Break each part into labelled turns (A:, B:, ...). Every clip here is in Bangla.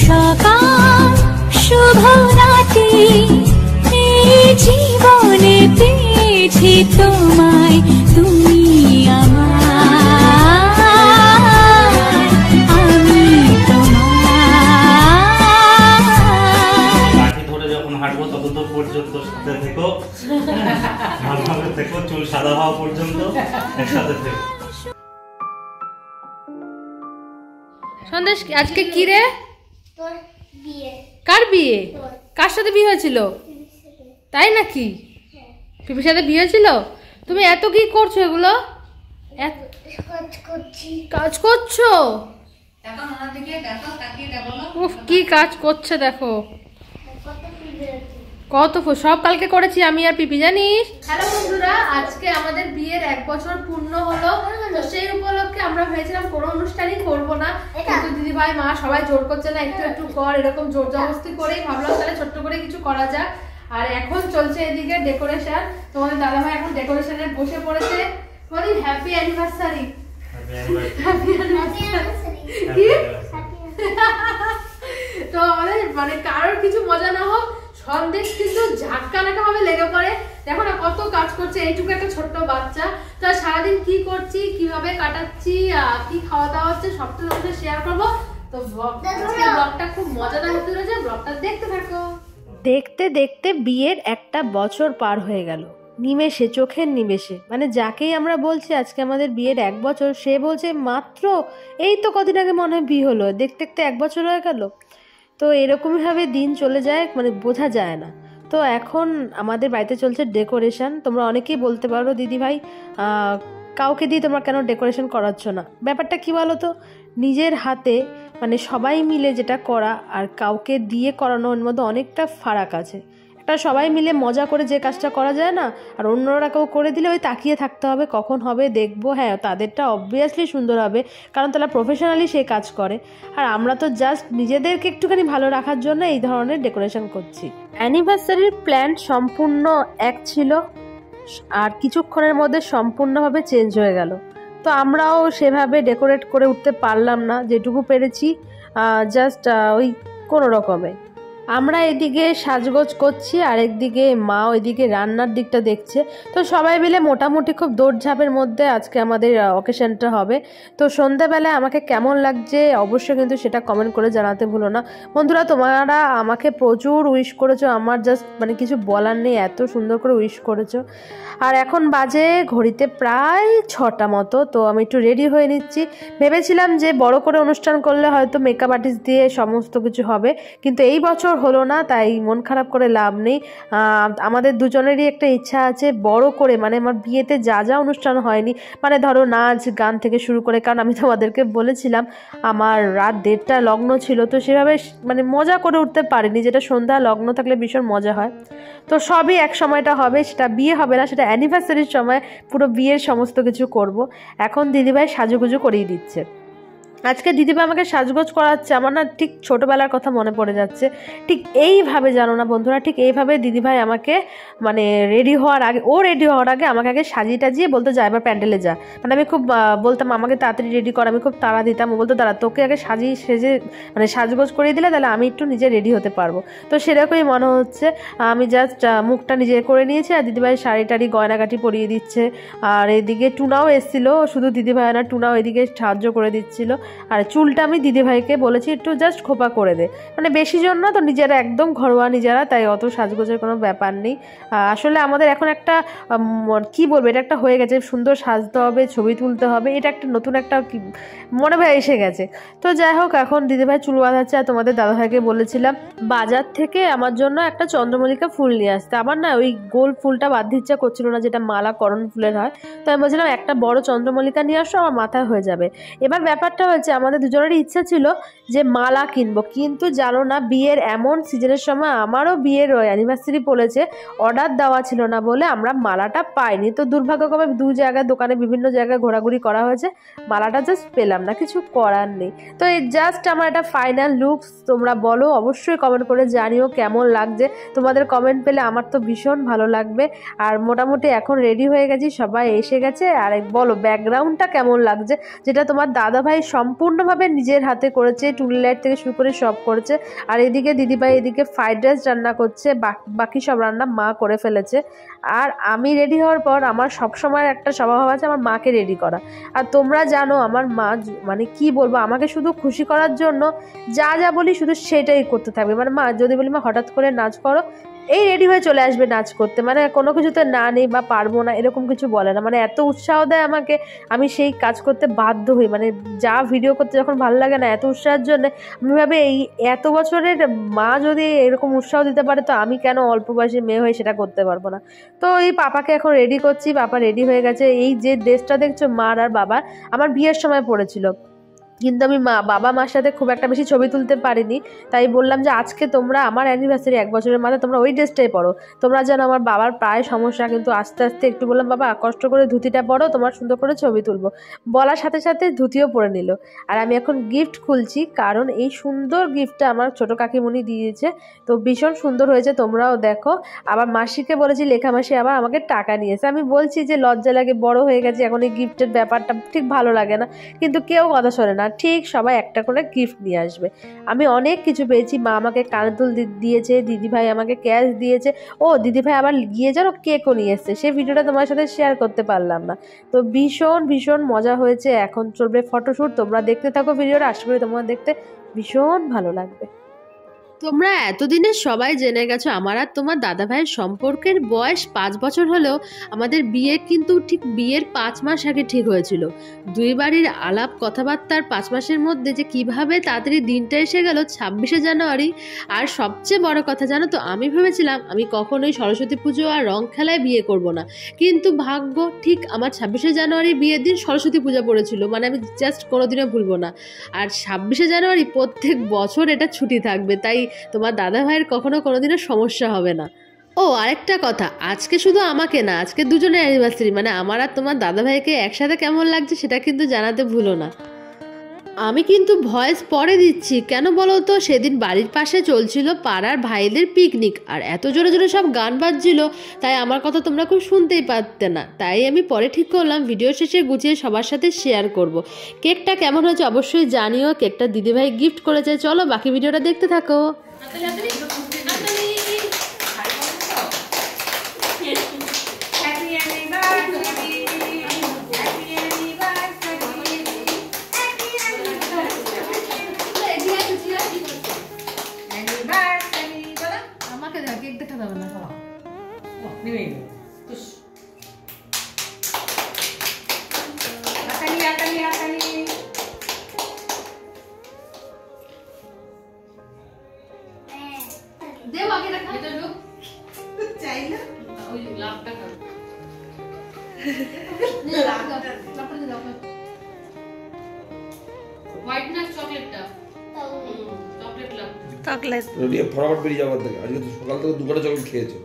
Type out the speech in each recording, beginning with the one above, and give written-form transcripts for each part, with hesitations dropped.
A: সকাল শুভ রাতে এই জীবনে পেয়েছি তোমায়, তুমি আমার, আমি তোমার।
B: লাঠি ধরে যখন হাঁটবো ততদূর পর্যন্ত সাথে থেকো, ভালোভাবে থেকো, চুল সাদা হওয়া পর্যন্ত একসাথে থেকো।
C: সন্দেশ আজকে কি রে?
D: তোর বিয়ে।
C: কার বিয়ে? কার সাথে বিয়ে হয়েছিল? তাই নাকি? পিপির সাথে বিয়ে হয়েছিল? তুমি এত কি করছো এগুলো? কাজ করছো? উফ, কি কাজ করছে দেখো, কত ফুল সব কালকে করেছি আমি আর পিপি, জানিস? হ্যালো বন্ধুরা, আজকে আমাদের বিয়ের 1 বছর পূর্ণ হলো। তো সেই উপলক্ষে আমরা ভেবেছিলাম কোনো অনুষ্ঠানই করবো না, কিন্তু দিদি ভাই মা সবাই জোর করছে না একটু একটু কর, এরকম জোর জবরদস্তি করেই ভাবলাম তাহলে ছোট্ট করে কিছু করা যাক। আর এখন চলছে এদিকে ডেকোরেশন, তোমাদের দাদা ভাই এখন ডেকোরেশনে বসে পড়েছে। বলি হ্যাপি অ্যানিভার্সারি। Happy anniversary. তো আমাদের মানে কারোর কিছু মজা না হোক, সন্দেশ কিন্তু ঝাক্কা নাকা ভাবে লেগে পড়ে। দেখো না কত কাজ করছে, এইটুকু একটা ছোট্ট বাচ্চা। তো সারাদিন কি করছি, কিভাবে কাটাচ্ছি, কি খাওয়া দাওয়া হচ্ছে সবটা তোমাদের শেয়ার করবো। তো ব্লগটা খুব মজাদার হতে চলেছে, ব্লগটা দেখতে থাকো। দেখতে দেখতে বিয়ের 1 বছর পার হয়ে গেল, নিমেষে, চোখের নিমেষে। মানে যাকেই আমরা বলছি আজকে আমাদের বিয়ের 1 বছর, সে বলছে মাত্র এই তো কদিন আগে মনে হয় বিয়ে হলো, দেখতে দেখতে 1 বছর হয়ে গেল। তো এরকমইভাবে দিন চলে যায়, মানে বোঝা যায় না। তো এখন আমাদের বাড়িতে চলছে ডেকোরেশন। তোমরা অনেকেই বলতে পারো দিদি ভাই কাউকে দিয়ে তোমরা কেন ডেকোরেশন করাচ্ছ না? ব্যাপারটা কি বলো তো, নিজের হাতে মানে সবাই মিলে যেটা করা আর কাউকে দিয়ে করানোর মধ্যে অনেকটা ফারাক আছে। একটা সবাই মিলে মজা করে যে কাজটা করা যায় না, আর অন্যরা কেউ করে দিলে ওই তাকিয়ে থাকতে হবে কখন হবে, দেখবো। হ্যাঁ, তাদেরটা অবভিয়াসলি সুন্দর হবে, কারণ তারা প্রফেশনালি সেই কাজ করে। আর আমরা তো জাস্ট নিজেদেরকে একটুখানি ভালো রাখার জন্য এই ধরনের ডেকোরেশন করছি। অ্যানিভার্সারির প্ল্যান সম্পূর্ণ এক ছিল, আর কিছুক্ষণের মধ্যে সম্পূর্ণভাবে চেঞ্জ হয়ে গেল। তো আমরাও সেভাবে ডেকোরেট করে উঠতে পারলাম না, যেটুকু পেরেছি জাস্ট ওই কোনো রকমে। আমরা এদিকে সাজগোজ করছি, আর একদিকে মা ওইদিকে রান্নার দিকটা দেখছে। তো সবাই মিলে মোটামুটি খুব দৌড়ঝাঁপের মধ্যে আজকে আমাদের অকেশনটা হবে। তো সন্ধ্যাবেলায় আমাকে কেমন লাগছে অবশ্যই কিন্তু সেটা কমেন্ট করে জানাতে ভুলো না বন্ধুরা। তোমরা আমাকে প্রচুর উইশ করেছো, আমার জাস্ট মানে কিছু বলার নেই, এত সুন্দর করে উইশ করেছো। আর এখন বাজে ঘড়িতে প্রায় 6টা মতো। তো আমি একটু রেডি হয়ে নিচ্ছি। ভেবেছিলাম যে বড় করে অনুষ্ঠান করলে হয়তো মেকআপ আর্টিস্ট দিয়ে সমস্ত কিছু হবে, কিন্তু এই বছর হলো না, তাই মন খারাপ করে লাভ নেই। আমাদের দুজনেরই একটা ইচ্ছা আছে বড় করে, মানে আমার বিয়েতে যা যা অনুষ্ঠান হয়নি, মানে ধরো নাচ গান থেকে শুরু করে, কারণ আমি তোমাদেরকে বলেছিলাম আমার রাত 1:30 লগ্ন ছিল, তো সেভাবে মানে মজা করে উঠতে পারিনি, যেটা সন্ধ্যা লগ্ন থাকলে ভীষণ মজা হয়। তো সবই এক সময়টা হবে, সেটা বিয়ে হবে না, সেটা অ্যানিভার্সারির সময় পুরো বিয়ের সমস্ত কিছু করব। এখন দিদিভাই সাজুগুজু করিয়ে দিচ্ছে। আজকে দিদিভাই আমাকে সাজগোজ করাচ্ছে, আমার না ঠিক ছোটোবেলার কথা মনে পড়ে যাচ্ছে। ঠিক এইভাবে জানো না বন্ধুরা, ঠিক এইভাবে দিদিভাই আমাকে মানে রেডি হওয়ার আগে আমাকে আগে সাজিয়ে টাজিয়ে বলতো যা এবার প্যান্ডেলে যা। মানে আমি খুব বলতাম আমাকে তাড়াতাড়ি রেডি কর, আমি খুব তাড়া দিতাম। ও বলতো দাঁড়া তোকে আগে সেজে মানে সাজগোজ করিয়ে দিলে তাহলে আমি একটু নিজে রেডি হতে পারবো। তো সেরকমই মনে হচ্ছে, আমি জাস্ট মুখটা নিজে করে নিয়েছি, আর দিদিভাই শাড়ি টাড়ি গয়নাগাটি পরিয়ে দিচ্ছে। আর এদিকে টুনাও এসেছিলো, শুধু দিদিভাই না টুনাও এদিকে সাহায্য করে দিচ্ছিলো। আর চুলটা আমি দিদিভাইকে বলেছি একটু জাস্ট খোপা করে দে, মানে বেশি জন না তো, নিজেরা একদম ঘরোয়া নিজেরা, তাই অত সাজগোজের কোনো ব্যাপার নেই। আসলে আমাদের এখন একটা কি বলবো, এটা একটা হয়ে গেছে, সুন্দর সাজতে হবে, ছবি তুলতে হবে, এটা একটা নতুন একটা মনে হয় এসে গেছে। তো যাই হোক, এখন দিদিভাই চুল বাঁধাচ্ছে। আর তোমাদের দাদাভাইকে বলেছিলাম বাজার থেকে আমার জন্য একটা চন্দ্রমল্লিকা ফুল নিয়ে আসতে। আমার না ওই গোল ফুলটা বাঁধতে ইচ্ছা করছিল না, যেটা মালা করণ ফুলের হয়। তো আমি বলছিলাম একটা বড় চন্দ্রমল্লিকা নিয়ে আসো, আমার মাথায় হয়ে যাবে। এবার ব্যাপারটা হয়েছে আমাদের দুজনেরই ইচ্ছা ছিল যে মালা কিনবো, কিন্তু জানো না বিয়ের এমন সিজনের সময়, আমারও বিয়ের অ্যানিভার্সারি পড়েছে, অর্ডার দেওয়া ছিল না বলে আমরা মালাটা পাইনি। তো দুর্ভাগ্যক্রমে 2 জায়গায় দোকানে বিভিন্ন জায়গায় ঘোরাঘুরি করা হয়েছে, মালাটা জাস্ট পেলাম না, কিছু করার নেই। তো এই জাস্ট আমার একটা ফাইনাল লুকস। তোমরা বলো অবশ্যই কমেন্ট করে জানিও কেমন লাগছে। তোমাদের কমেন্ট পেলে আমার তো ভীষণ ভালো লাগবে। আর মোটামুটি এখন রেডি হয়ে গেছি, সবাই এসে গেছে। আর বলো ব্যাকগ্রাউন্ডটা কেমন লাগছে, যেটা তোমার দাদাভাই সম্পূর্ণভাবে নিজের হাতে করেছে, টুনি লাইট থেকে শুরু করে সব করেছে। আর এদিকে দিদিভাই এদিকে ফ্রাইড রাইস রান্না করছে, বাকি সব রান্না মা করে ফেলেছে। আর আমি রেডি হওয়ার পর আমার সবসময় একটা স্বভাব আছে আমার মাকে রেডি করা। আর তোমরা জানো আমার মা মানে কি বলবো, আমাকে শুধু খুশি করার জন্য যা যা বলি শুধু সেটাই করতে থাকবে। মানে মা যদি বলি মা হঠাৎ করে নাচ করো, এই রেডি হয়ে চলে আসবে নাচ করতে, মানে কোনো কিছুতে না নেই বা পারবো না এরকম কিছু বলে না, মানে এত উৎসাহ দেয় আমাকে, আমি সেই কাজ করতে বাধ্য হই। মানে যা ভিডিও করতে যখন ভালো লাগে না, এত উৎসাহের জন্য আমি ভাবে এই এত বছরের মা যদি এরকম উৎসাহ দিতে পারে তো আমি কেন অল্প বয়সী মেয়ে হয়ে সেটা করতে পারবো না। তো এই পাপাকে এখন রেডি করছি, পাপা রেডি হয়ে গেছে। এই যে ড্রেসটা দেখছো মার আর বাবার আমার বিয়ের সময় পড়েছিল, কিন্তু আমি বাবা মার সাথে খুব একটা বেশি ছবি তুলতে পারিনি, তাই বললাম যে আজকে তোমরা আমার অ্যানিভার্সারি 1 বছরের মাথায় তোমরা ওই ড্রেসটাই পরো। তোমরা জানো আমার বাবার প্রায় সমস্যা, কিন্তু আস্তে আস্তে একটু বললাম বাবা কষ্ট করে ধুতিটা পরো, তোমার সুন্দর করে ছবি তুলবো, বলার সাথে সাথে ধুতিও পরে নিল। আর আমি এখন গিফট খুলছি, কারণ এই সুন্দর গিফটটা আমার ছোটো কাকিমণি দিয়েছে, তো ভীষণ সুন্দর হয়েছে, তোমরাও দেখো। আবার মাসিকে বলেছি, লেখা মাসি আবার আমাকে টাকা নিয়েছে। আমি বলছি যে লজ্জা লাগে, বড় হয়ে গেছে এখন এই গিফটের ব্যাপারটা ঠিক ভালো লাগে না, কিন্তু কেউ কথা শোনে না, ঠিক সবাই একটা করে গিফট নিয়ে আসবে। আমি অনেক কিছু পেয়েছি, মা আমাকে কানতুল দিয়েছে, দিদিভাই আমাকে ক্যাশ দিয়েছে, ও দিদিভাই আবার গিয়ে যেন কেকও নিয়ে এসছে, সেই ভিডিওটা তোমার সাথে শেয়ার করতে পারলাম না। তো ভীষণ ভীষণ মজা হয়েছে। এখন চলবে ফটোশ্যুট, তোমরা দেখতে থাকো ভিডিওটা, আশা করি তোমার দেখতে ভীষণ ভালো লাগবে। তোমরা এতদিনে সবাই জেনে গেছো আমার আর তোমার দাদা ভাইয়ের সম্পর্কের বয়স 5 বছর হলেও আমাদের বিয়ে কিন্তু ঠিক বিয়ের 5 মাস আগে ঠিক হয়েছিল। দুই বাড়ির আলাপ কথাবার্তার 5 মাসের মধ্যে যে কিভাবে তাড়াতাড়ি দিনটা এসে গেল 26শে জানুয়ারি। আর সবচেয়ে বড় কথা জানো তো, আমি ভেবেছিলাম আমি কখনোই সরস্বতী পুজো আর রং খেলায় বিয়ে করব না, কিন্তু ভাগ্য ঠিক আমার 26শে জানুয়ারি বিয়ের দিন সরস্বতী পূজা পড়েছিল, মানে আমি জাস্ট কোনোদিনও ভুলবো না। আর 26শে জানুয়ারি প্রত্যেক বছর এটা ছুটি থাকবে, তাই তোমার দাদা ভাইয়ের কখনো কোনোদিনও সমস্যা হবে না। ও আরেকটা কথা, আজকে শুধু আমাকে না, আজকে দুজনের অ্যানিভার্সারি, মানে আমার আর তোমার দাদা ভাইকে একসাথে কেমন লাগছে সেটা কিন্তু জানাতে ভুলো না। আমি কিন্তু ভয়েস পরে দিচ্ছি, কেন বলো তো, সেদিন বাড়ির পাশে চলছিল পাড়ার ভাইদের পিকনিক, আর এত জোরে জোরে সব গান বাজছিল, তাই আমার কথা তোমরা খুব শুনতেই পারতে না, তাই আমি পরে ঠিক করলাম ভিডিও শেষে গুছিয়ে সবার সাথে শেয়ার করব। কেকটা কেমন হয়েছে অবশ্যই জানিও, কেকটা দিদিভাই গিফট করেছে। চলো বাকি ভিডিওটা দেখতে থাকো। আমাকে কেক দেখা যাবে না, দেও আগে রাখা এটা লোক চাই না, ওই লাভটা কর নে লাভটা দাও, হোয়াইট না চকলেটটা, চকলেট লাভ, চকলেট
E: রেডি ফটাফট বেরিয়ে যাওয়ার থেকে। আজকে তো সকাল থেকে 2 কাটা চকলেট খেয়েছো।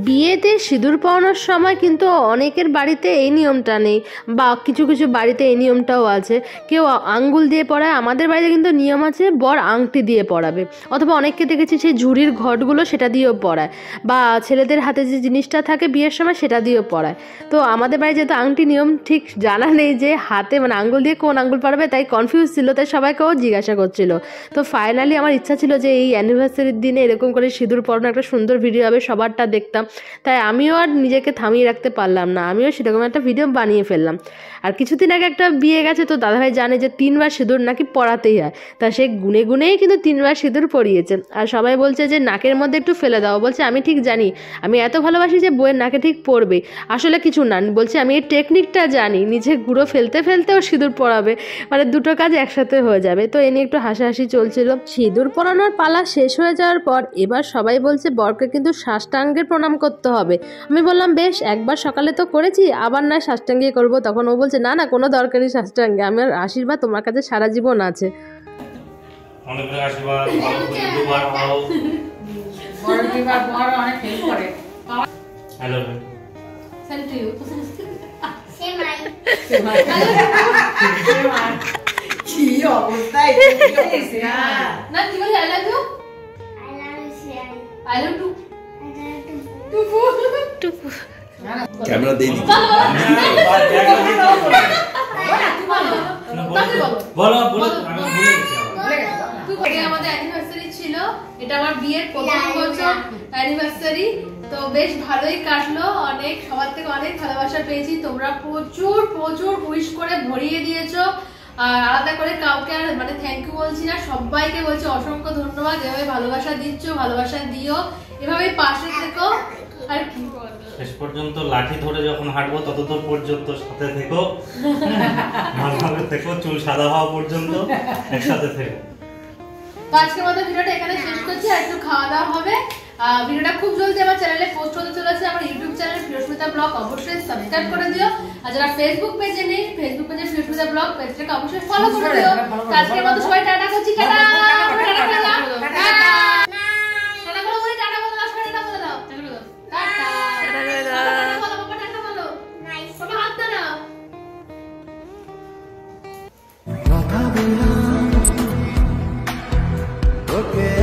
C: বিয়েতে সিঁদুর পরানোর সময় কিন্তু অনেকের বাড়িতে এই নিয়মটা নেই, বা কিছু কিছু বাড়িতে এই নিয়মটাও আছে, কেউ আঙ্গুল দিয়ে পরায়, আমাদের বাড়িতে কিন্তু নিয়ম আছে বর আংটি দিয়ে পরাবে, অথবা অনেককে দেখেছি সেই ঝুড়ির ঘটগুলো সেটা দিয়েও পরায়, বা ছেলেদের হাতে যে জিনিসটা থাকে বিয়ের সময় সেটা দিয়েও পরায়। তো আমাদের বাড়ি যেহেতু আংটি নিয়ম ঠিক জানা নেই যে হাতে মানে আঙ্গুল দিয়ে কোন আঙ্গুল পরাবে, তাই কনফিউজ ছিল, তাই সবাইকেও জিজ্ঞাসা করছিল। তো ফাইনালি আমার ইচ্ছা ছিল যে এই অ্যানিভার্সারির দিনে এরকম করে সিঁদুর পরানো একটা সুন্দর ভিডিও হবে, সবারটা দেখতাম, তাই আমিও আর নিজেকে থামিয়ে রাখতে পারলাম না, আমিও সেরকম একটা ভিডিও বানিয়ে ফেললাম। আর কিছুদিন আগে একটা বিয়ে গেছে, তো দাদাভাই জানে যে 3 বার সিঁদুর নাকি পরাতেই হয়, তা সে গুনে গুনেই কিন্তু 3 বার সিঁদুর পরিয়েছে। আর সবাই বলছে যে নাকের মধ্যে একটু ফেলে দাও, বলছে আমি ঠিক জানি, আমি এত ভালোবাসি যে বইয়ের নাকে ঠিক পড়বে, আসলে কিছু না, বলছে আমি এই টেকনিকটা জানি, নিজে গুঁড়ো ফেলতে ফেলতেও সিঁদুর পরাবে, মানে দুটো কাজ একসাথে হয়ে যাবে। তো এ নিয়ে একটু হাসাহাসি চলছিল। সিঁদুর পরানোর পালা শেষ হয়ে যাওয়ার পর এবার সবাই বলছে বরকে কিন্তু সাষ্টাঙ্গের প্রণাম করতে হবে। আমি বললাম বেশ, একবার সকালে তো করেছি, আবার না সাষ্টাঙ্গে করবো। তখন ও বলছে না না কোনো দরকারই সাষ্টাঙ্গে, আমার আশীর্বাদ তোমার কাছে সারা জীবন আছে।
B: অনেক আশীর্বাদ, ভালো করে দুবার হও,
F: বড় দুবার বড় অনেক হেল্প করে।
B: হ্যালো
C: সেন্ড টু ইউ,
D: সেমাই
F: কি অবস্থা
C: না কি বলে I love you,
D: I love you
C: I love to
E: camera দিয়ে দিচ্ছি।
B: বলো বলো আমি ভুলে গেছি আবার।
F: ভুলে গেছো, বলো না।
C: আগে আমাদের অ্যানিভার্সারি ছিল, এটা আমার বিয়ের প্রথম বছর অ্যানিভার্সারি। তো বেশ ভালোই কাটলো, অনেক সবার থেকে অনেক ভালোবাসা পেয়েছি। তোমরা প্রচুর প্রচুর উইশ করে ভরিয়ে দিয়েছো। আর আলাদা করে কাউকে আর মানে থ্যাংক ইউ বলছি না, সবাইকে বলছি অসংখ্য ধন্যবাদ। এভাবে ভালোবাসা দিচ্ছ, ভালোবাসা দিও, এভাবে পাশে থেকো। আর কি
B: শেষ পর্যন্ত লাঠি ধরে যখন হাঁটবো ততদূর পর্যন্ত সাথে থেকো, ভালোভাবে থেকো, চুল সাদা হওয়া পর্যন্ত একসাথে থেকো।
C: তো আজকের মতো ভিডিওটা এখানে শেষ করছি, আর একটু খাওয়া দাওয়া হবে। ভিডিওটা খুব জলদি আমার চ্যানেলে পোস্ট হতে চলেছে, আমার ইউটিউব চ্যানেল প্রিয়স্মিতা ব্লগ অবশ্যই সাবস্ক্রাইব করে দিও। আর যারা ফেসবুক পেজে নেই, ফেসবুক পেজে প্রিয়স্মিতা ব্লগ পেজটাকে অবশ্যই ফলো করে দিও। তো আজকের মতো সবাই টাটা করছি, টাটা টাটা করে দাও, টাটা বলো, বলে টাটা বলে দাও, সবাই টাটা বলে দাও, টাটা বলে দাও, টাটা বলো, বাবা টাটা বলো,
D: নাইস
C: বাবা হাত দাও।
G: কথা দিলাম তোকে